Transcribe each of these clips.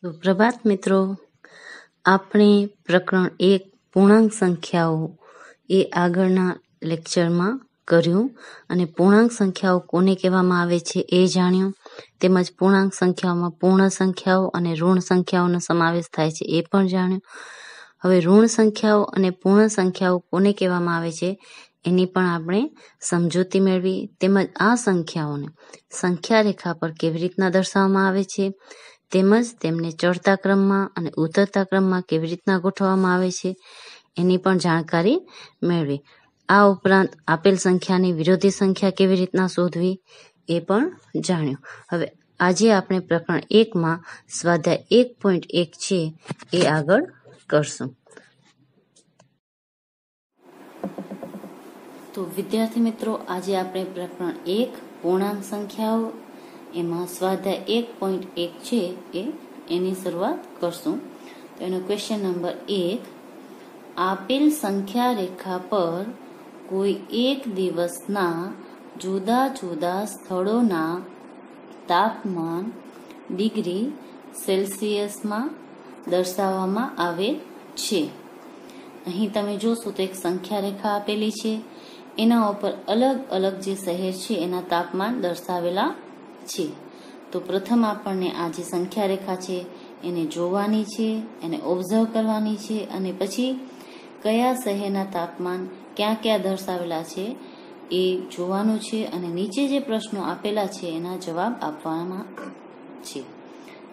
સુપ્રભાત મિત્રો, આપણે પ્રકરણ 1 પૂર્ણાંક સંખ્યાઓ એ આગળના લેક્ચરમાં કર્યું અને પૂર્ણાંક સંખ્યાઓ કોને કહેવામાં આવે છે એ જાણ્યું, તેમજ પૂર્ણાંક સંખ્યાઓમાં પૂર્ણ સંખ્યાઓ અને ઋણ સંખ્યાઓનો સમાવેશ થાય છે એ પણ જાણ્યું. હવે ઋણ સંખ્યાઓ અને પૂર્ણ સંખ્યાઓ કોને કહેવામાં આવે છે એની પણ આપણે સમજૂતી મેળવી, તેમજ આ સંખ્યાઓને સંખ્યા રેખા પર કેવી રીતના દર્શાવવામાં આવે છે, તેમજ તેમને ચડતા ક્રમમાં અને ઉતરતા ક્રમમાં કેવી રીતના ગોઠવવામાં આવે છે એની પણ જાણકારી મેળવી. આ ઉપરાંત આપેલ સંખ્યાની વિરોધી સંખ્યા કેવી રીતના શોધવી એ પણ જાણ્યું. હવે આજે આપણે પ્રકરણ 1માં સ્વાધ્યાય 1.1 છે એ આગળ કરશું. તો વિદ્યાર્થી મિત્રો, આજે આપણે પ્રકરણ 1 પૂર્ણાંક સંખ્યાઓ એમાં સ્વાધ્યાય 1.1 છે એની શરૂઆત કરશું. તો એનો ક્વેશ્ચન નંબર 1, આપેલ સંખ્યા રેખા પર કોઈ એક દિવસના જુદા જુદા સ્થળોના તાપમાન ડિગ્રી સેલ્સિયસમાં દર્શાવવામાં આવે છે. અહીં તમે જોશો તો એક સંખ્યા રેખા આપેલી છે, એના ઉપર અલગ અલગ જે શહેર છે એના તાપમાન દર્શાવેલા છે. તો પ્રથમ આપણને આ જે સંખ્યા રેખા છે એને જોવાની છે, એને ઓબ્ઝર્વ કરવાની છે અને પછી કયા શહેરના તાપમાન ક્યાં ક્યાં દર્શાવેલા છે એ જોવાનું છે અને નીચે જે પ્રશ્નો આપેલા છે એના જવાબ આપવાના છે.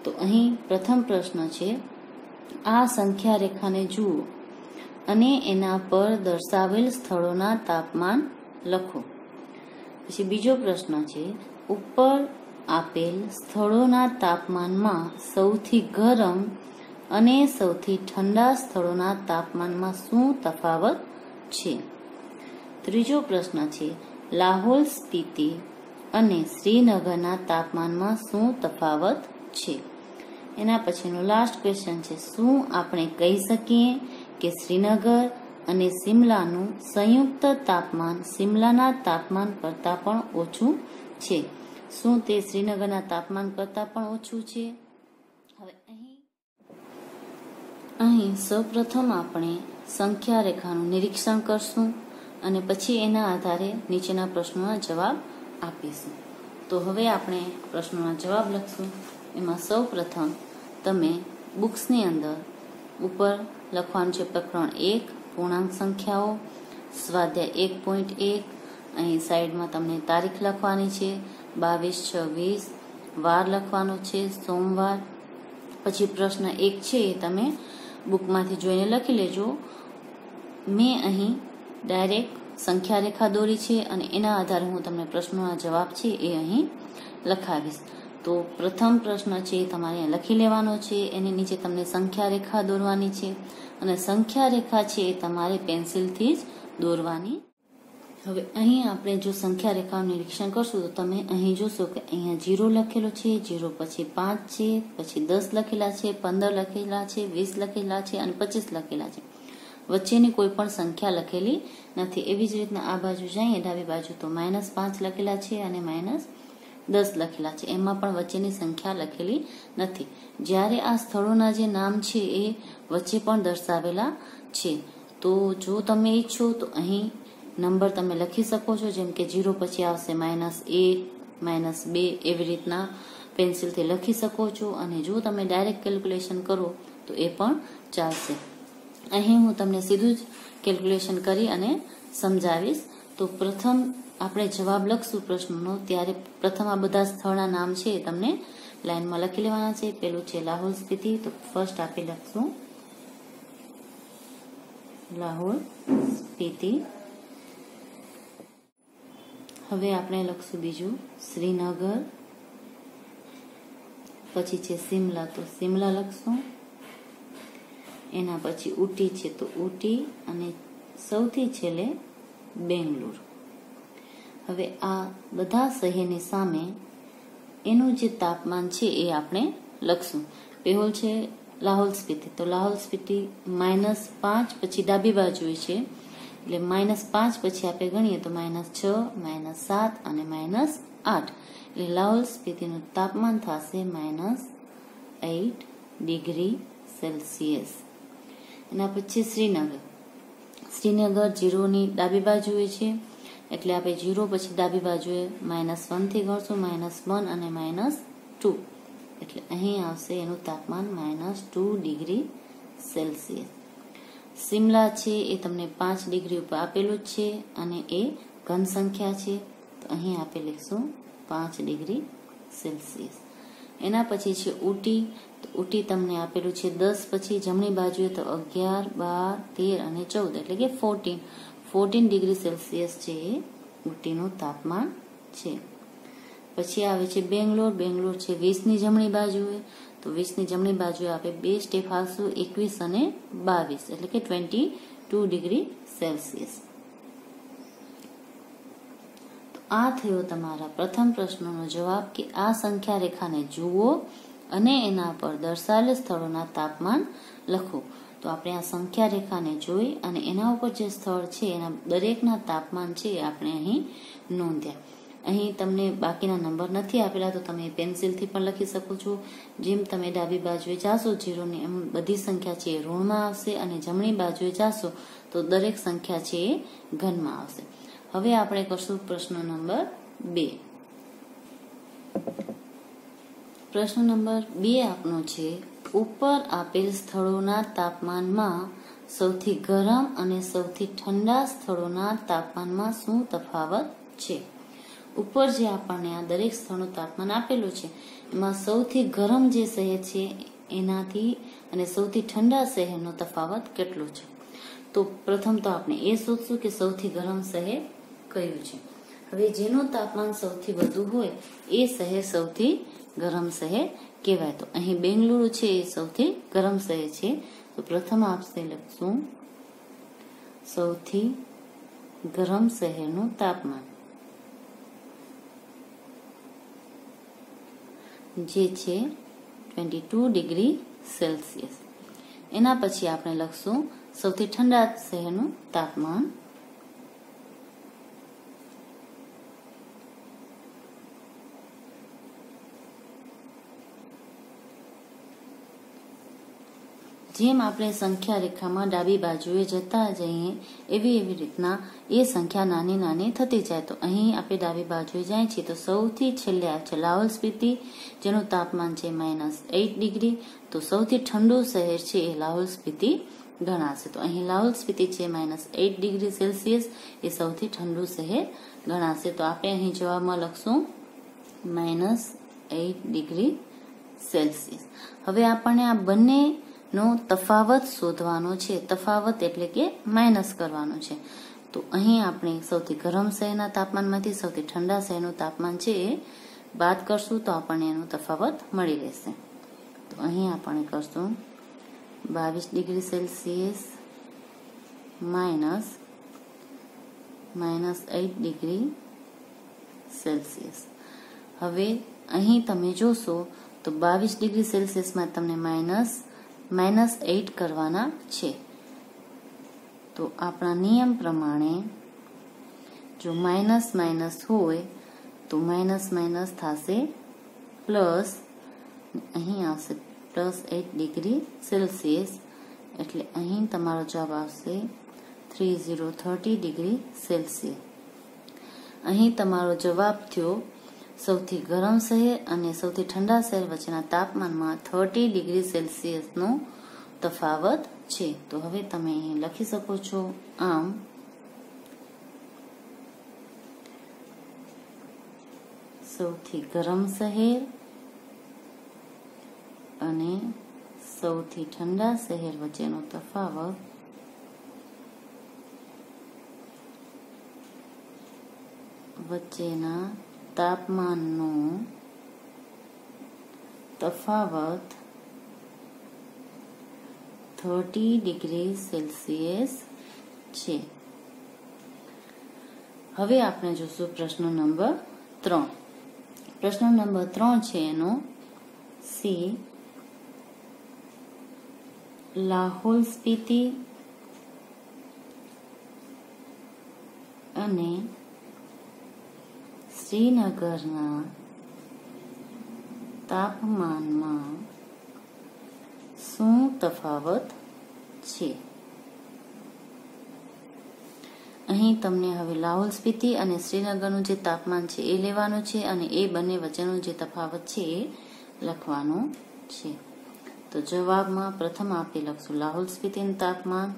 તો અહીં પ્રથમ પ્રશ્ન છે, આ સંખ્યા રેખાને જુઓ અને એના પર દર્શાવેલ સ્થળોના તાપમાન લખો. પછી બીજો પ્રશ્ન છે, ઉપર આપેલ સ્થળોના તાપમાનમાં સૌથી ગરમ અને સૌથી ઠંડા સ્થળોના તાપમાનમાં શું તફાવત છે? ત્રીજો પ્રશ્ન છે, લાહોલ સ્પીતિ અને શ્રીનગરના તાપમાનમાં શું તફાવત છે? એના પછીનો લાસ્ટ ક્વેશ્ચન છે, શું આપણે કહી શકીએ કે શ્રીનગર અને શિમલાનું સંયુક્ત તાપમાન શિમલાના તાપમાન કરતા પણ ઓછું છે? શું તે શ્રીનગરના તાપમાન કરતા પણ ઓછું છે? હવે અહીં સૌપ્રથમ આપણે સંખ્યા રેખાનું નિરીક્ષણ કરશું અને પછી એના આધારે નીચેના પ્રશ્નોના જવાબ આપીશું. તો હવે આપણે પ્રશ્નોના જવાબ લખશું. એમાં સૌપ્રથમ તમે બુક્સની અંદર ઉપર લખવાનું છે પ્રકરણ 1 પૂર્ણાંક સંખ્યાઓ સ્વાધ્યાય 1.1. અહીં સાઈડમાં તમને તારીખ લખવાની છે 22/6/20, વાર લખવાનો છે સોમવાર. પછી પ્રશ્ન 1 છે એ તમે બુકમાંથી જોઈને લખી લેજો. મેં અહીં ડાયરેક્ટ સંખ્યા રેખા દોરી છે અને એના આધારે હું તમને પ્રશ્નોના જવાબ છે એ અહીં લખાવીશ. તો પ્રથમ પ્રશ્ન છે એ તમારે લખી લેવાનો છે, એની નીચે તમને સંખ્યા રેખા દોરવાની છે અને સંખ્યા રેખા છે એ તમારે પેન્સિલથી જ દોરવાની. હવે અહીં આપણે જો સંખ્યા રેખાનું નિરીક્ષણ કરશું તો તમે અહીં જોશો કે અહીંયા 0 લખેલો છે, 0 પછી 5 છે, પછી 10 લખેલા છે, 15 લખેલા છે, 20 લખેલા છે અને 25 લખેલા છે. વચ્ચેની કોઈ પણ સંખ્યા લખેલી નથી. એવી જ રીતના આ બાજુ જઈએ ડાબી બાજુ તો -5 લખેલા છે અને -10 લખેલા છે, એમાં પણ વચ્ચેની સંખ્યા લખેલી નથી. જ્યારે આ સ્થળોના જે નામ છે એ વચ્ચે પણ દર્શાવેલા છે. તો જો તમે ઈચ્છો તો અહીં નંબર તમે લખી શકો છો, જેમ કે 0 પછી આવશે -1, -2, એવી રીતના પેન્સિલથી લખી શકો છો. અને જો તમે ડાયરેક્ટ કેલ્ક્યુલેશન કરો તો એ પણ ચાલશે. અહીં હું તમને સીધું જ કેલ્ક્યુલેશન કરી અને સમજાવીશ. તો પ્રથમ આપણે જવાબ લખશું પ્રશ્નનો, ત્યારે પ્રથમ આ બધા સ્થળના નામ છે એ તમને લાઈનમાં લખી લેવાના છે. પેલું છે લાહોલ સ્પીતિ, તો ફર્સ્ટ આપણે લખશું લાહોલ સ્પીતિ. હવે આપણે લખશું બીજું શ્રીનગર, પછી છે શિમલા તો શિમલા લખશું. એના પછી ઉટી છે તો ઉટી અને સૌથી છેલ્લે બેંગલુર. હવે આ બધા શહેરની સામે એનું જે તાપમાન છે એ આપણે લખશું. પહેલું છે લાહોલ સ્પીતિ, તો લાહોલ સ્પીતિ -5 પછી ડાબી બાજુ છે એટલે -5 પછી આપણે ગણીએ તો -6, -7 અને -8. એટલે લાહોલ સ્પીતિનું તાપમાન થશે -8 ડિગ્રી સેલ્સિયસ. એના પછી શ્રીનગર 0 ની ડાબી બાજુએ છે, એટલે આપણે 0 પછી ડાબી બાજુએ -1 થી ગણશું, -1 અને -2, એટલે અહીં આવશે એનું તાપમાન -2 ડિગ્રી સેલ્સિયસ. શિમલા છે એ તમને 5 ડિગ્રી ઉપર આપેલું જ છે અને એ ઘન સંખ્યા છે, તો અહીં આપણે લઈશું 5 ડિગ્રી સેલ્સિયસ. એના પછી છે ઉટી, તો ઉટી તમને આપેલું છે 10 પછી જમણી બાજુએ, તો 11, 12, 13 અને 14, એટલે કે 14 ડિગ્રી સેલ્સિયસ છે એ ઉટીનું તાપમાન છે. પછી આવે છે બેંગ્લોર છે 20 ની જમણી બાજુએ, તો 20 ની જમણી બાજુએ આપણે 2 સ્ટેપ આવશું, 21 અને 22, એટલે કે 22 ડિગ્રી સેલ્સિયસ. તો આ થયો તમારા પ્રથમ પ્રશ્નનો જવાબ કે આ સંખ્યા રેખાને જુઓ અને એના પર દર્શાવેલ સ્થળોના તાપમાન લખો. તો આપણે આ સંખ્યા રેખાને જોઈ અને એના ઉપર જે સ્થળ છે એના દરેકના તાપમાન છે એ આપણે અહીં નોંધ્યા. અહીં તમને બાકીના નંબર નથી આપેલા, તો તમે પેન્સિલથી પણ લખી શકો છો. જેમ તમે ડાબી બાજુએ જાશો 0 ની, એમ બધી સંખ્યા છે એ ઋણમાં આવશે અને જમણી બાજુએ જાશો તો દરેક સંખ્યા છે એ ઘનમાં આવશે. હવે આપણે કરશું પ્રશ્ન નંબર 2. પ્રશ્ન નંબર 2 આપનો છે, ઉપર આપેલ સ્થળોના તાપમાનમાં સૌથી ગરમ અને સૌથી ઠંડા સ્થળોના તાપમાનમાં શું તફાવત છે? ઉપર જે આપણને આ દરેક સ્થળનું તાપમાન આપેલું છે એમાં સૌથી ગરમ જે શહેર છે એનાથી અને સૌથી ઠંડા શહેરનો તફાવત કેટલો છે? તો પ્રથમ તો આપણે એ શોધશું કે સૌથી ગરમ શહેર કયું છે. હવે જેનું તાપમાન સૌથી વધુ હોય એ શહેર સૌથી ગરમ શહેર કહેવાય. તો અહીં બેંગલુરુ છે એ સૌથી ગરમ શહેર છે, તો પ્રથમ આપણે લખશું સૌથી ગરમ શહેરનું તાપમાન, જે છે 22 ડિગ્રી સેલ્સિયસ. એના પછી આપણે લખશું સૌથી ઠંડા શહેરનું તાપમાન, જેમ આપણે સંખ્યા રેખામાં ડાબી બાજુએ જતા જઈએ એવી રીતના એ સંખ્યા નાની નાની થતી જાય. તો અહીં આપણે ડાબી બાજુએ જાય છીએ તો સૌથી છેલ્લે આવે છે લાહોલ સ્પીતિ, જેનું તાપમાન છે -8 ડિગ્રી. તો સૌથી ઠંડુ શહેર છે એ લાહોલ સ્પીતિ ગણાશે. તો અહીં લાહોલ સ્પીતિ છે -8 ડિગ્રી સેલ્સિયસ, એ સૌથી ઠંડુ શહેર ગણાશે. તો આપણે અહીં જવાબમાં લખશું -8 ડિગ્રી સેલ્સિયસ. હવે આપણને આ બંને નો તફાવત શોધવાનો છે. તફાવત એટલે કે માઇનસ કરવાનો છે. તો અહીં આપણે સૌથી ગરમ શહેરના તાપમાનમાંથી સૌથી ઠંડા શહેરનું તાપમાન છે એ બાદ કરશું તો આપણને એનો તફાવત મળી રહેશે. તો અહીં આપણે કરશું 22 ડિગ્રી સેલ્સિયસ -8 ડિગ્રી સેલ્સિયસ. હવે અહીં તમે જોશો તો 22 ડિગ્રી સેલ્સિયસમાં તમને -8 કરવાના છે. તો આપણા નિયમ પ્રમાણે જો માઇનસ હોય તો માઇનસ થશે પ્લસ, અહીં આવશે +8 ડિગ્રી સેલ્સિયસ, એટલે અહીં તમારો જવાબ આવશે 30 ડિગ્રી સેલ્સિયસ. અહીં તમારો જવાબ થયો સૌથી ગરમ શહેર અને સૌથી ઠંડા શહેર વચ્ચેના તાપમાનમાં 30 ડિગ્રી સેલ્સિયસનો તફાવત છે. તો હવે તમે અહીં લખી શકો છો આમ સૌથી ગરમ શહેર અને સૌથી ઠંડા શહેર વચ્ચેનો તફાવત વચ્ચેના તાપમાનનો તફાવત 30 ડિગ્રી સેલ્સિયસ છે. હવે આપણે જોશું પ્રશ્ન નંબર 3. પ્રશ્ન નંબર 3 છે એનો સી લાહોલ સ્પીતિ અને શ્રીનગરના તાપમાનમાં તફાવત છે. અહીં તમને હવે લાહોલ સ્પીતિ અને શ્રીનગરનું જે તાપમાન છે એ લેવાનું છે અને એ બંને વચ્ચેનો જે તફાવત છે એ લખવાનો છે. તો જવાબમાં પ્રથમ આપણે લખશું લાહોલ સ્પીતિનું તાપમાન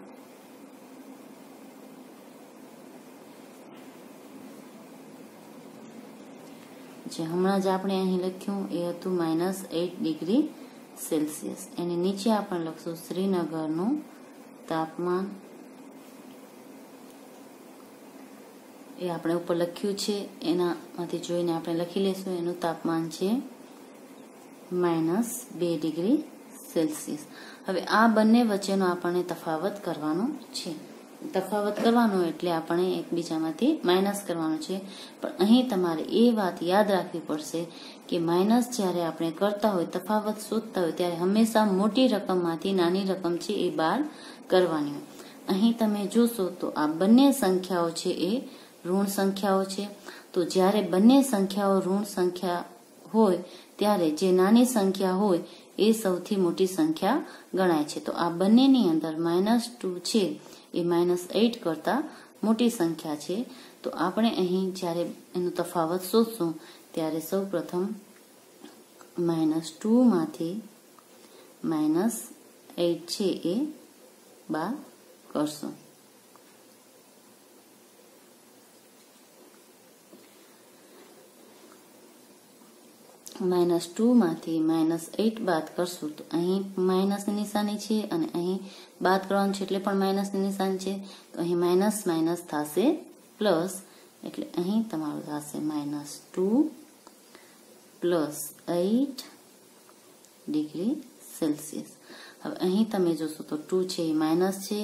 જે હમણાં જ આપણે અહીં લખ્યું એ હતું -8 ડિગ્રી સેલ્સિયસ. એની નીચે આપણે લખશું શ્રીનગરનું તાપમાન, એ આપણે ઉપર લખ્યું છે એનામાંથી જોઈને આપણે લખી લઈશું. એનું તાપમાન છે -2 ડિગ્રી સેલ્સિયસ. હવે આ બંને વચ્ચેનો આપણને તફાવત કરવાનો છે. તફાવત કરવાનો એટલે આપણે એકબીજામાંથી માઇનસ કરવાનો છે. પણ અહીં તમારે એ વાત યાદ રાખવી પડશે કે માઇનસ જ્યારે આપણે કરતા હોય, તફાવત શોધતા હોય, ત્યારે હંમેશા મોટી રકમમાંથી નાની રકમ છે એ બહાર કરવાની હોય. અહીં તમે જોશો તો આ બંને સંખ્યાઓ છે એ ઋણ સંખ્યાઓ છે. તો જ્યારે બંને સંખ્યાઓ ઋણ સંખ્યા હોય ત્યારે જે નાની સંખ્યા હોય એ સૌથી મોટી સંખ્યા ગણાય છે. તો આ બંનેની અંદર -2 છે એ -8 કરતા મોટી સંખ્યા છે. તો આપણે અહીં જ્યારે એનો તફાવત શોધશું ત્યારે સૌ પ્રથમ -2 માંથી -8 છે એ બાદ કરશું. -2 માંથી -8 બાદ કરશું તો અહીં માઇનસની નિશાની છે અને અહીં બાદ કરવાનું છે એટલે પણ માઇનસની નિશાની છે. તો અહીં માઇનસ માઇનસ થશે પ્લસ, એટલે અહીં તમારું થશે -2 +8 ડિગ્રી સેલ્સિયસ. હવે અહીં તમે જોશો તો 2 છે એ માઇનસ છે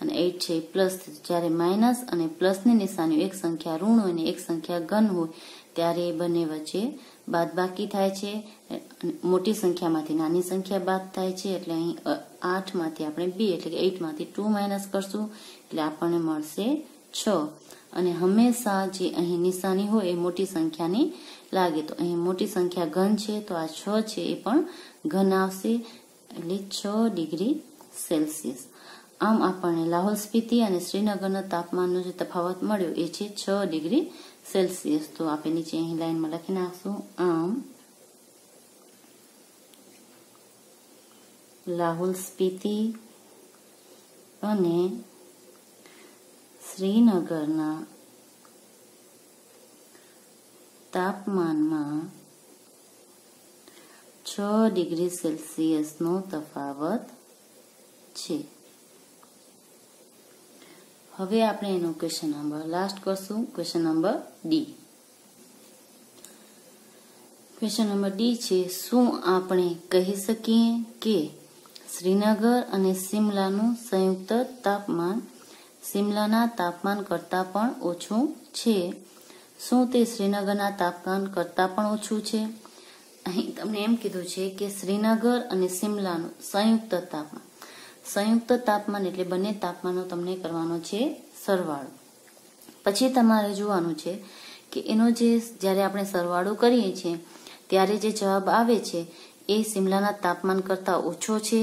અને 8 છે એ પ્લસ. જ્યારે માઇનસ અને પ્લસની નિશાની એક સંખ્યા ઋણ હોય ને એક સંખ્યા ઘન હોય ત્યારે એ બંને વચ્ચે બાદબાકી થાય છે. મોટી સંખ્યામાંથી નાની સંખ્યા બાદ થાય છે. એટલે અહીં 8 માંથી આપણે 2 એટલે કે 8 માંથી 2 માઇનસ કરશું એટલે આપણને મળશે 6. અને હંમેશા જે અહીં નિશાની હોય એ મોટી સંખ્યાની લાગે. તો અહીં મોટી સંખ્યા ઘન છે તો આ 6 છે એ પણ ઘન આવશે એટલે 6 ડિગ્રી સેલ્સિયસ. આમ આપણને લાહોલ સ્પીતિ અને શ્રીનગરના તાપમાનનો જે તફાવત મળ્યો એ છે 6 ડિગ્રી સેલ્સિયસ. તો આપણે નીચે અહીં લાઈનમાં લખી નાખશું. આમ લાહોલ સ્પીતિ અને શ્રીનગરના તાપમાનમાં 6 ડિગ્રી સેલ્સિયસનો તફાવત છે. હવે આપણે એનો ક્વેશ્ચન નંબર લાસ્ટ કરશું. Question number D. Question number D છે, શું આપણે કહી શકીએ કે શ્રીનગર અને શિમલાનું સંયુક્ત તાપમાન શિમલાના તાપમાન કરતાં પણ ઓછું છે? શું તે શ્રીનગરના તાપમાન કરતાં પણ ઓછું છે? અહીં તમને એમ કીધું છે કે શ્રીનગર અને શિમલાનું સંયુક્ત તાપમાન. સંયુક્ત તાપમાન એટલે બંને તાપમાનો તમને કરવાનો છે સરવાળો. પછી તમારે જોવાનું છે કે એનો જે જ્યારે આપણે સરવાળો કરીએ છીએ ત્યારે જે જવાબ આવે છે એ શિમલાના તાપમાન કરતાં ઓછો છે.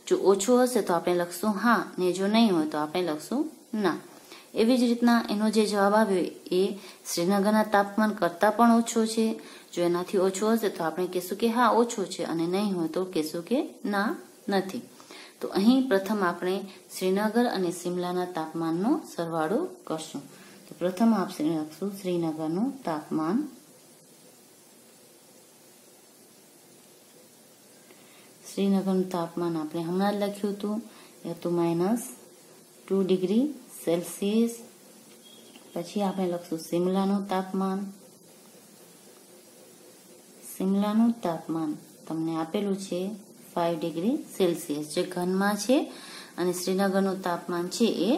જો ઓછો હશે તો આપણે લખશું હા, ને જો નહીં હોય તો આપણે લખશું ના. એવી જ રીતના એનો જે જવાબ આવ્યો એ શ્રીનગરના તાપમાન કરતાં પણ ઓછો છે. જો એનાથી ઓછો હશે તો આપણે કહેશું કે હા ઓછો છે, અને નહીં હોય તો કહેશું કે ના નથી. તો અહીં પ્રથમ આપણે શ્રીનગર અને શિમલાના તાપમાનનો સરવાળો કરશું. તો પ્રથમ આપણે લખશું શ્રીનગરનું તાપમાન શ્રીનગરનું તાપમાન આપણે હમણાં જ લખ્યું હતું એ હતું -2 ડિગ્રી સેલ્સિયસ. પછી આપણે લખશું શિમલાનું તાપમાન. શિમલાનું તાપમાન તમને આપેલું છે 5 ડિગ્રી સેલ્સિયસ જે ઘનમાં છે, અને શ્રીનગરનું તાપમાન છે એ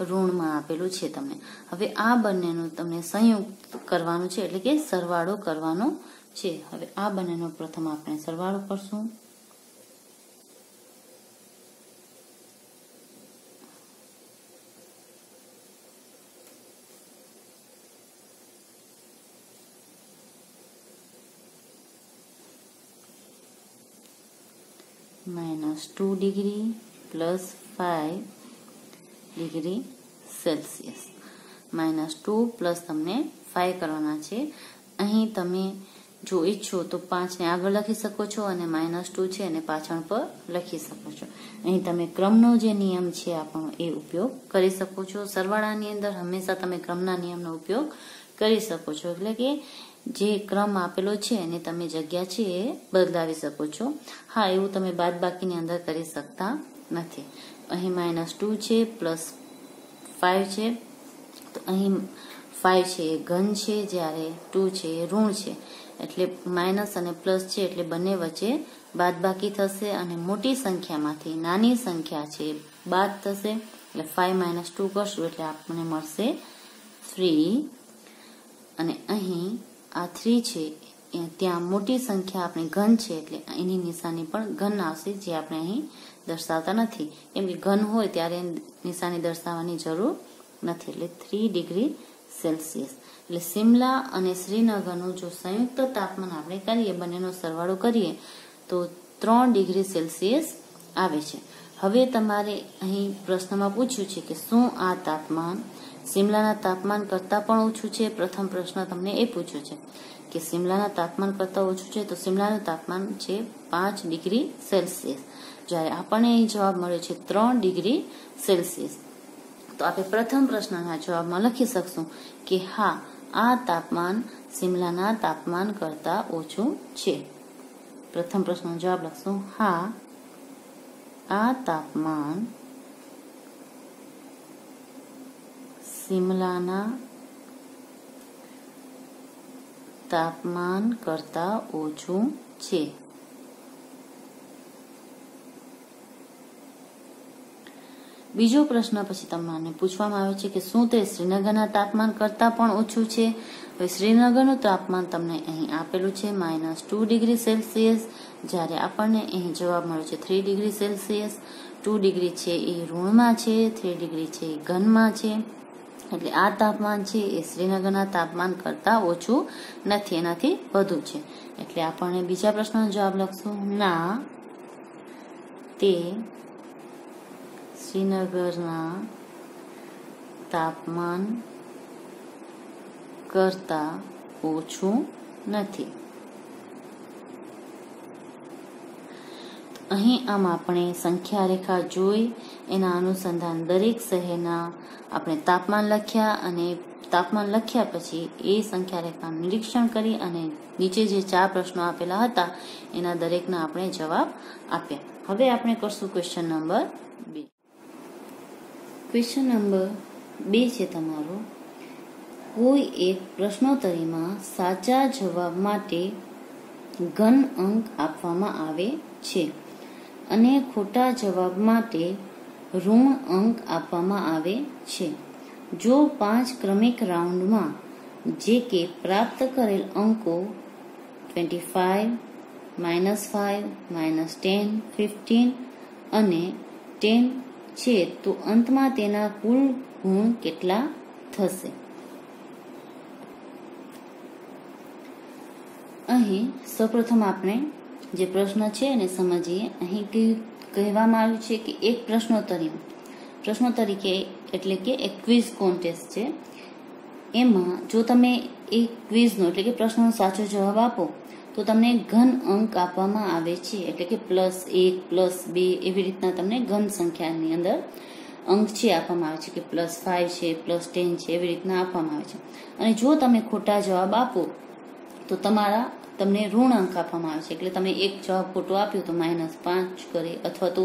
ઋણમાં આપેલું છે તમને. હવે આ બંનેનું તમને સંયુક્ત કરવાનું છે એટલે કે સરવાળો કરવાનો છે. હવે આ બંનેનો પ્રથમ આપણે સરવાળો કરશું. -2 degree plus 5 degree Celsius. -2 plus તમને 5 કરવાના છે. અહીં તમે જો ઈચ્છો તો 5 ને આગળ લખી શકો છો અને -2 છે અને પાછળ પર લખી શકો છો. અહીં તમે ક્રમનો જે નિયમ છે આપણો એ ઉપયોગ કરી શકો છો. સરવાળાની અંદર હંમેશા તમે ક્રમના નિયમનો ઉપયોગ કરી શકો છો, એટલે કે જે ક્રમ આપેલો છે એને તમે જગ્યા છે એ બદલાવી શકો છો. હા, એવું તમે બાદબાકીની અંદર કરી શકતા નથી. અહીં -2 છે પ્લસ 5 છે, તો અહીં 5 છે એ ઘન છે, જ્યારે 2 છે એ ઋણ છે, એટલે માઇનસ અને પ્લસ છે એટલે બંને વચ્ચે બાદબાકી થશે અને મોટી સંખ્યામાંથી નાની સંખ્યા છે બાદ થશે, એટલે 5 - 2 કરશું એટલે આપણને મળશે 3. અને અહીં આ 3 છે ત્યાં મોટી સંખ્યા આપણી ઘન છે એટલે એની નિશાની પણ ઘન આવશે, જે આપણે અહીં દર્શાવતા નથી, કેમ કે ઘન હોય ત્યારે નિશાની દર્શાવવાની જરૂર નથી. એટલે 3 ડિગ્રી સેલ્સિયસ. એટલે સિમલા અને શ્રીનગરનું જો સંયુક્ત તાપમાન આપણે કરીએ, બંનેનો સરવાળો કરીએ તો 3 ડિગ્રી સેલ્સિયસ આવે છે. હવે તમારે અહીં પ્રશ્નમાં પૂછ્યું છે કે શું આ તાપમાન સિમલાના તાપમાન કરતાં પણ ઓછું છે. પ્રથમ પ્રશ્ન તમને એ પૂછ્યો છે કે સિમલાના તાપમાન કરતાં ઓછું છે, તો સિમલાનું તાપમાન છે 5 ડિગ્રી સેલ્સિયસ, જ્યારે આપણને અહીં જવાબ મળ્યો છે 3 ડિગ્રી સેલ્સિયસ. તો આપણે પ્રથમ પ્રશ્નના જવાબમાં લખી શકશું કે હા, આ તાપમાન સિમલાના તાપમાન કરતાં ઓછું છે. પ્રથમ પ્રશ્નનો જવાબ લખશું હા, આ તાપમાન સિમલાના તાપમાન કરતાં ઓછું છે. બીજો પ્રશ્ન પછી તમને પૂછવામાં આવે છે કે શું તે શ્રીનગરના તાપમાન કરતાં પણ ઓછું છે. હવે શ્રીનગરનું તાપમાન તમને અહીં આપેલું છે -2 ડિગ્રી સેલ્સિયસ, જ્યારે આપણને અહીં જવાબ મળ્યો છે 3 ડિગ્રી સેલ્સિયસ. 2 ડિગ્રી છે એ ઋણમાં છે, 3 ડિગ્રી છે એ ઘનમાં છે, એટલે આ તાપમાન છે એ શ્રીનગરના તાપમાન કરતાં ઓછું નથી, એનાથી વધુ છે. એટલે આપણને બીજા પ્રશ્નનો જવાબ લખશું ના, તે શ્રીનગરના તાપમાન કરતાં ઓછું નથી. અહીં આમ આપણે સંખ્યા રેખા જોઈ એના અનુસંધાન દરેક શહેરના આપણે તાપમાન લખ્યા અને તાપમાન લખ્યા પછી એ સંખ્યા રેખાનું નિરીક્ષણ કરી અને નીચે જે 4 પ્રશ્નો આપેલા હતા એના દરેકના આપણે જવાબ આપ્યા. હવે આપણે કરશું ક્વેશ્ચન નંબર 2. ક્વેશ્ચન નંબર 2 છે તમારો, કોઈ એક પ્રશ્નોત્તરીમાં સાચા જવાબ માટે ઘન અંક આપવામાં આવે છે અને ખોટા જવાબ માટે ઋણ અંક આપવામાં આવે છે. જો 5 ક્રમિક રાઉન્ડમાં જે કે પ્રાપ્ત કરેલ અંકો 25, -5, -10, 15 અને 10 છે, તો અંતમાં તેના કુલ ગુણ કેટલા થશે? અહીં સૌપ્રથમ આપણે જે પ્રશ્ન છે એને સમજીએ. અહીં કહેવામાં આવ્યું છે કે એક પ્રશ્નોત્તરી એટલે કે એક ક્વિઝ કોન્ટેસ્ટ છે. એમાં જો તમે એક ક્વિઝનો એટલે કે પ્રશ્નનો સાચો જવાબ આપો તો તમને ઘન અંક આપવામાં આવે છે, એટલે કે +1, +2 એવી રીતના તમને ઘન સંખ્યાની અંદર અંક છે આપવામાં આવે છે, કે +5 છે, +10 છે, એવી રીતના આપવામાં આવે છે. અને જો તમે ખોટા જવાબ આપો તો તમને ઋણ અંક આપવામાં આવે છે, એટલે તમે એક જવાબ ખોટો આપ્યો તો -5 કરે, અથવા તો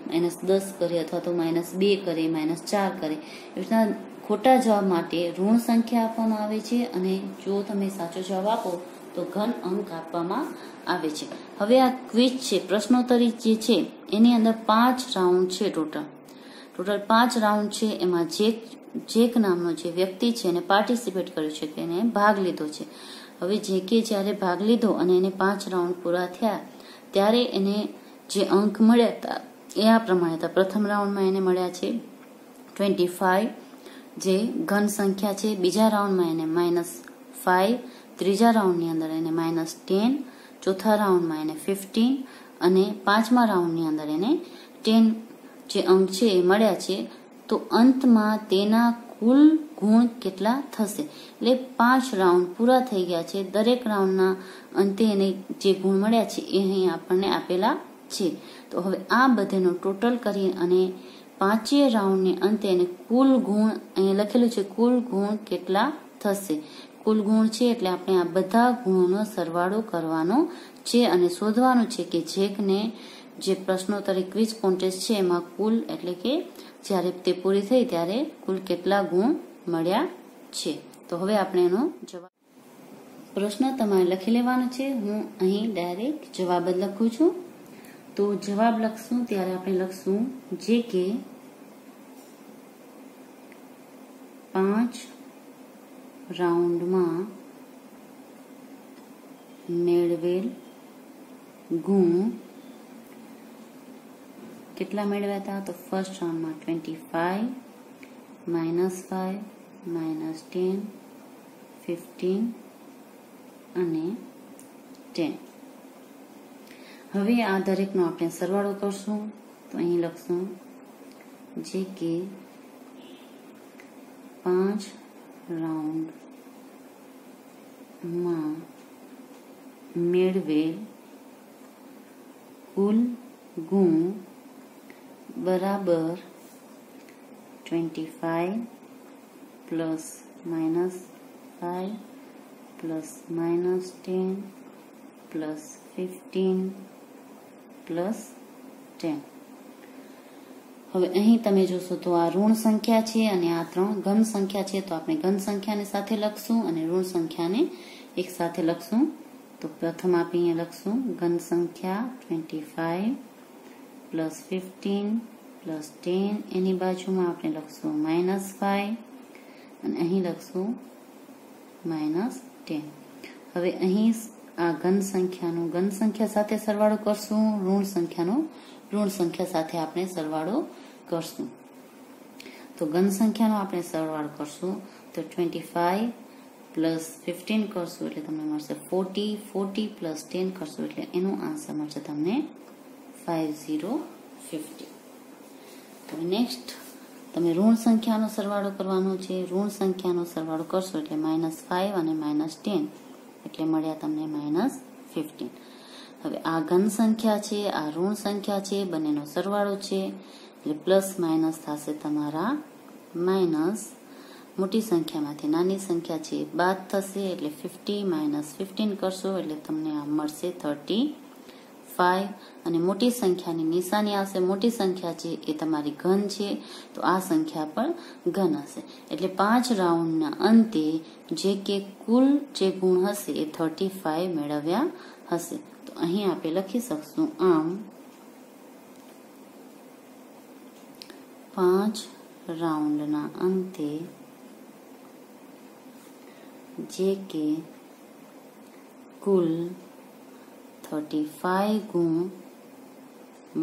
-10 કરે, અથવા તો -2 કરે, -4 કરે. એ રીતના ખોટા જવાબ માટે ઋણ સંખ્યા આપવામાં આવે છે અને જો તમે સાચો જવાબ આપો તો ઘન અંક આપવામાં આવે છે. હવે આ ક્વિઝ છે, પ્રશ્નોત્તરી જે છે એની અંદર 5 રાઉન્ડ છે. ટોટલ 5 રાઉન્ડ છે. એમાં જેક નામનો જે વ્યક્તિ છે એને પાર્ટિસિપેટ કર્યું છે, કે એને ભાગ લીધો છે. હવે જે કે જ્યારે ભાગ લીધો અને એને 5 રાઉન્ડ પૂરા થયા ત્યારે એને જે અંક મળ્યા હતા એ આ પ્રમાણે હતા. પ્રથમ રાઉન્ડમાં એને મળ્યા છે 25, જે ઘન સંખ્યા છે. બીજા રાઉન્ડમાં એને -5, ત્રીજા રાઉન્ડની અંદર એને -10, ચોથા રાઉન્ડમાં એને 15 અને 5મા રાઉન્ડની અંદર એને 10 જે અંક છે એ મળ્યા છે, તો અંતમાં તેના કુલ ગુણ કેટલા થશે? એટલે 5 રાઉન્ડ પૂરા થઈ ગયા છે. દરેક રાઉન્ડના અંતે એને જે ગુણ મળ્યા છે એ અહીં આપણને આપેલા છે. તો હવે આ બધાનો ટોટલ કરી અને 5 રાઉન્ડને અંતે એને કુલ ગુણ અહીંયા લખેલું છે, કુલ ગુણ કેટલા થશે? કુલ ગુણ છે એટલે આપણે આ બધા ગુણોનો સરવાળો કરવાનો છે અને શોધવાનું છે કે જે પ્રશ્નોત્તરી ક્વિઝ કોન્ટેસ્ટ છે એમાં કુલ એટલે કે જ્યારે તે પૂરી થઈ ત્યારે કુલ કેટલા ગુણ મળ્યા છે. તો હવે આપણે એનો જવાબ પ્રશ્ન તમારે લખી લેવાનો છે. હું અહીં ડાયરેક્ટ જવાબ જ લખું છું. તો જવાબ લખશું ત્યારે આપણે લખશું જે કે 5 રાઉન્ડમાં મેળવેલ ગુણ કેટલા મેળવ્યા હતા? તો ફર્સ્ટ રાઉન્ડમાં 25, -5, -10, 15 અને 10. હવે આ દરેકનો આપણે સરવાળો કરશું. તો અહીં લખશું જે કે 5 રાઉન્ડમાં મેળવેલ કુલ ગુણ બરાબર 25 + -5 + -10 + 15 + 10. હવે અહીં તમે જોશો તો આ ઋણ સંખ્યા છે અને આ 3 ઘન સંખ્યા છે. તો આપણે ઘન સંખ્યાને સાથે લખશું અને ઋણ સંખ્યાને એક સાથે લખશું. તો પ્રથમ આપણે અહીંયા લખશું ઘન સંખ્યા 25 + 15 + 10. એની બાજુમાં આપણે લખશું -5 અને અહીં લખશું -10. હવે અહીં આ ઘન સંખ્યાનું ઘન સંખ્યા સાથે સરવાળો કરશું, ઋણ સંખ્યાનો ઋણ સંખ્યા સાથે આપણે સરવાળો કરશું. તો ઘન સંખ્યાનો આપણે સરવાળો કરશું તો 25 + 15 કરશું એટલે તમને મળશે 40, 40 + 10 કરશું એટલે એનું આન્સર મળશે તમને 5050. તો નેક્સ્ટ તમે ઋણ સંખ્યાનો સરવાળો કરવાનો છે. ઋણ સંખ્યાનો સરવાળો કરશો એટલે -5 અને -10 એટલે મળ્યા તમને -15. હવે આ ઘન સંખ્યા છે, આ ઋણ સંખ્યા છે, બંનેનો સરવાળો છે એટલે પ્લસ માઇનસ થશે તમારા માઇનસ. મોટી સંખ્યામાંથી નાની સંખ્યા છે બાદ થશે એટલે 50 - 15 કરશો એટલે તમને આ મળશે 35. અને મોટી સંખ્યાની નિશાની આવશે. મોટી સંખ્યા છે એ તમારી ઘન છે તો આ સંખ્યા પણ ઘન હશે એટલે 5 રાઉન્ડના અંતે જે કે કુલ જે ગુણ હશે એ 35 મેળવ્યા હશે. તો અહીં આપણે લખી શકશું આમ 5 રાઉન્ડના અંતે જે કે કુલ 35 ગુણ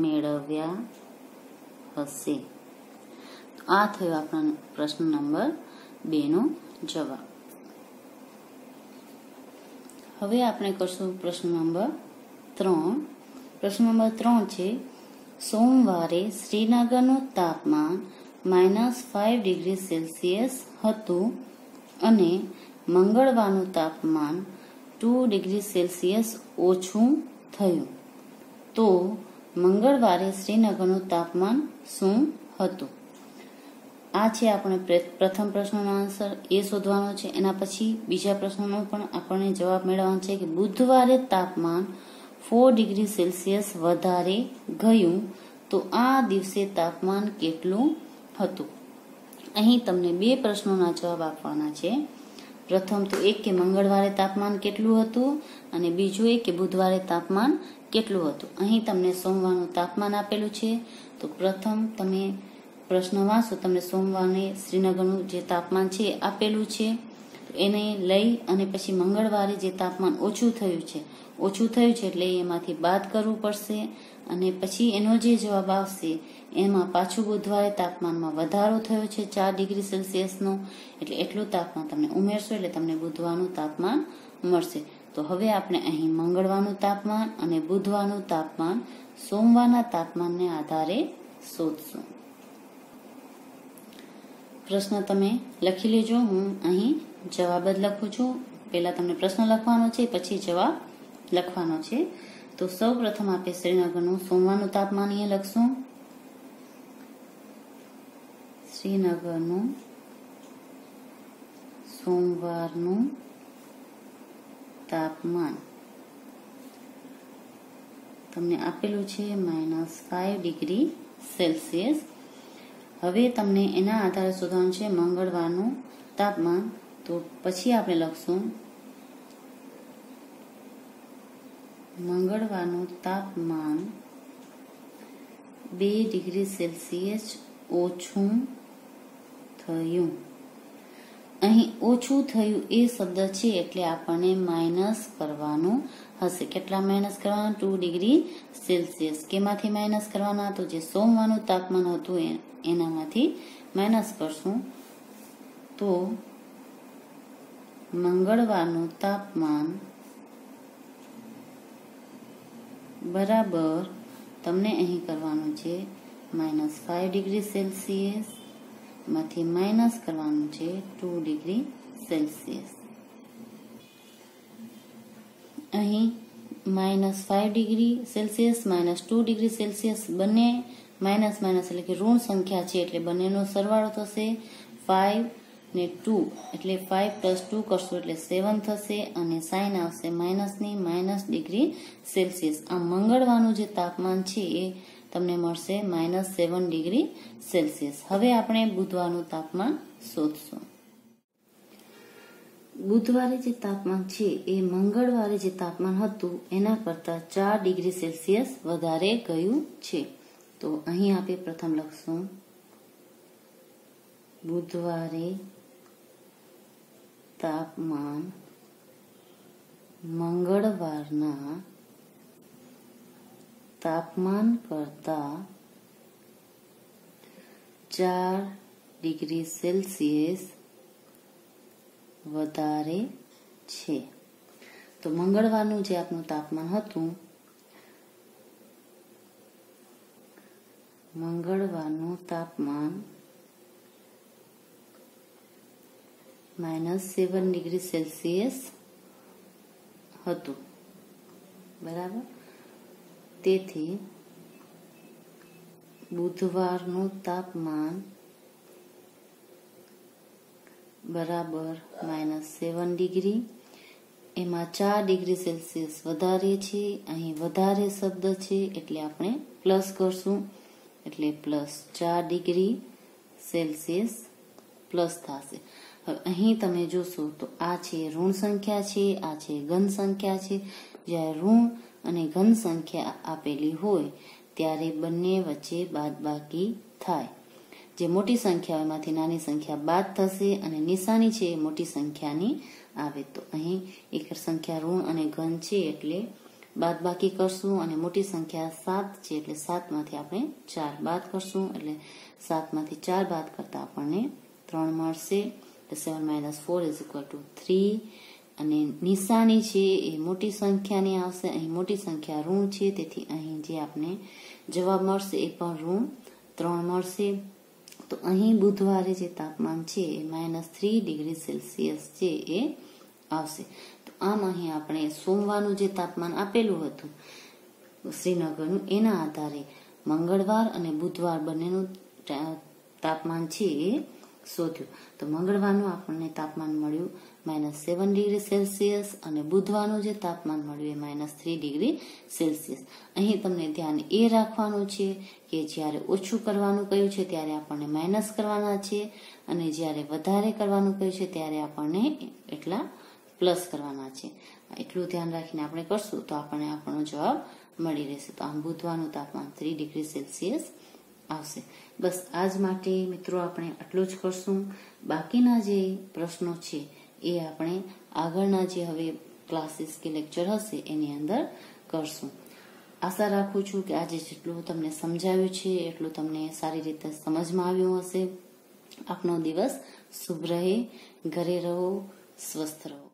મેળવ્યા હશે. તો આ થયો આપણા પ્રશ્ન નંબર 2 નો જવાબ. હવે આપણે કરશું પ્રશ્ન નંબર 3. પ્રશ્ન નંબર 3 છે સોમવારે શ્રીનગરનું તાપમાન -5 ડિગ્રી સેલ્સિયસ હતું અને મંગળવારનું તાપમાન 2 ડિગ્રી સેલ્સિયસ ઓછું થયું. તો મંગળવારે શ્રીનગરનું તાપમાન શું હતું? આ છે આપણે પ્રથમ પ્રશ્નનો આન્સર એ શોધવાનો છે. એના પછી બીજા પ્રશ્નનો પણ આપણને જવાબ મેળવવાનો છે કે બુધવારે તાપમાન 4 ડિગ્રી સેલ્સિયસ વધારે ગયું તો આ દિવસે તાપમાન કેટલું હતું? અહીં તમને 2 પ્રશ્નોના જવાબ આપવાના છે. પ્રથમ તો એક કે મંગળવારે તાપમાન કેટલું હતું અને બીજું એક કે બુધવારે તાપમાન કેટલું હતું. અહીં તમને સોમવારનું તાપમાન આપેલું છે. તો પ્રથમ તમે પ્રશ્ન વાંચો, તમને સોમવારે શ્રીનગરનું જે તાપમાન છે આપેલું છે. એને લઈ અને પછી મંગળવારે જે તાપમાન ઓછું થયું છે એટલે એમાંથી બાદ કરવું પડશે અને પછી એનો જે જવાબ આવશે એમાં પાછું બુધવારે તાપમાનમાં વધારો થયો છે 4 ડિગ્રી સેલ્સિયસનો એટલે એટલું તાપમાન તમને ઉમેરશો એટલે તમને બુધવારનું તાપમાન મળશે. તો હવે આપણે અહીં મંગળવારનું તાપમાન અને બુધવારનું તાપમાન સોમવારના તાપમાનને આધારે શોધશું. પ્રશ્ન તમે લખી લેજો. હું અહીં જવાબ જ લખું છું. પહેલા તમને પ્રશ્ન લખવાનો છે, પછી જવાબ લખવાનો છે. તો સૌ પ્રથમ આપણે શ્રીનગરનું સોમવારનું તાપમાન અહીંયા લખશું. શ્રીનગરનું સોમવારનું તાપમાન તમને આપેલું છે -5 ડિગ્રી સેલ્સિયસ. હવે તમને એના આધારે શોધવાનું છે મંગળવારનું તાપમાન. તો પછી આપણે લખશું મંગળવારનું તાપમાન 2 ડિગ્રી સેલ્સિયસ ઓછું થયું. અહીં ઓછું થયું એ શબ્દ છે એટલે આપણને માઇનસ કરવાનું હશે. કેટલા માઇનસ કરવાના? 2 ડિગ્રી સેલ્સિયસ. કેમાંથી માઇનસ કરવાના? તો જે સોમવારનું તાપમાન હતું એનામાંથી માઇનસ કરશું. તો મંગળવારનું તાપમાન બરાબર તમને અહીં કરવાનું છે -5 ડિગ્રી સેલ્સિયસ માંથી માઇનસ કરવાનું છે 2 ડિગ્રી સેલ્સિયસ. અહીં -5 ડિગ્રી સેલ્સિયસ -2 ડિગ્રી સેલ્સિયસ બંને માઇનસ માઇનસ એટલે કે ઋણ સંખ્યા છે એટલે બંનેનો સરવાળો થશે. 5 ને 2 એટલે 5 + 2 કરશું એટલે 7 થશે અને સાઇન આવશે માઇનસની -, ડિગ્રી સેલ્સિયસ. આ મંગળવારનું જે તાપમાન છે એ તમને મળશે -7 ડિગ્રી સેલ્સિયસ. હવે આપણે બુધવારનું તાપમાન શોધશું. બુધવારે જે તાપમાન છે એ મંગળવારે જે તાપમાન હતું એના કરતા 4 ડિગ્રી સેલ્સિયસ વધારે ગયું છે. તો અહીં આપણે પ્રથમ લખશું બુધવારે તાપમાન મંગળવારના તાપમાન કરતા 4 ડિગ્રી સેલ્સિયસ વધારે છે. તો મંગળવારનું જે આપનું તાપમાન હતું, મંગળવારનું તાપમાન -7 ડિગ્રી સેલ્સિયસ હતું. બરાબર. તેથી બુધવારનું તાપમાન બરાબર -7 ડિગ્રી. એમાં 4 ડિગ્રી સેલ્સિયસ વધારે છે. અહીં વધારે શબ્દ છે એટલે આપણે પ્લસ કરશું એટલે +4 ડિગ્રી સેલ્સિયસ પ્લસ થશે. હવે અહીં તમે જોશો તો આ છે ઋણ સંખ્યા છે, આ છે ઘન સંખ્યા છે. જ્યારે ઋણ અને ઘન સંખ્યા આપેલી હોય ત્યારે બંને વચ્ચે બાદબાકી થાય. જે મોટી સંખ્યા હોય એમાંથી નાની સંખ્યા બાદ થશે અને નિશાની છે એ મોટી સંખ્યાની આવે. તો અહીં એક સંખ્યા ઋણ અને ઘન છે એટલે બાદબાકી કરશું અને મોટી સંખ્યા 7 છે એટલે 7 માંથી આપણે 4 બાદ કરશું એટલે 7 માંથી 4 બાદ કરતા આપણને 3 મળશે. 7 - 4 = 3 અને નિશાની છે એ મોટી સંખ્યાની આવશે. અહીં મોટી સંખ્યા ઋણ છે તેથી અહીં જે આપણે જવાબ મળશે એ પણ ઋણ 3 મળશે. તો અહીં બુધવારે જે તાપમાન છે એ -3 ડિગ્રી સેલ્સિયસ છે એ આવશે. તો આમ અહીં આપણે સોમવારનું જે તાપમાન આપેલું હતું શ્રીનગરનું એના આધારે મંગળવાર અને બુધવાર બંનેનું તાપમાન છે એ શોધ્યું. તો મંગળવારનું આપણને તાપમાન મળ્યું -7 ડિગ્રી સેલ્સિયસ અને બુધવારનું જે તાપમાન મળ્યું એ -3 ડિગ્રી સેલ્સિયસ. અહીં તમને ધ્યાન એ રાખવાનું છે કે જ્યારે ઓછું કરવાનું કહ્યું છે ત્યારે આપણને માઇનસ કરવાના છે અને જ્યારે વધારે કરવાનું કહ્યું છે ત્યારે આપણને એટલા પ્લસ કરવાના છે. એટલું ધ્યાન રાખીને આપણે કરશું તો આપણને આપણો જવાબ મળી રહેશે. તો આમ બુધવારનું તાપમાન 3 ડિગ્રી સેલ્સિયસ આવશે. બસ આજ માટે મિત્રો આપણે આટલું જ કરશું. બાકીના જે પ્રશ્નો છે એ આપણે આગળના જે હવે ક્લાસીસ કે લેક્ચર હશે એની અંદર કરશું. આશા રાખું છું કે આજે જેટલું તમને સમજાવ્યું છે એટલું તમને સારી રીતે સમજમાં આવ્યું હશે. આપનો દિવસ શુભ રહે. ઘરે રહો, સ્વસ્થ રહો.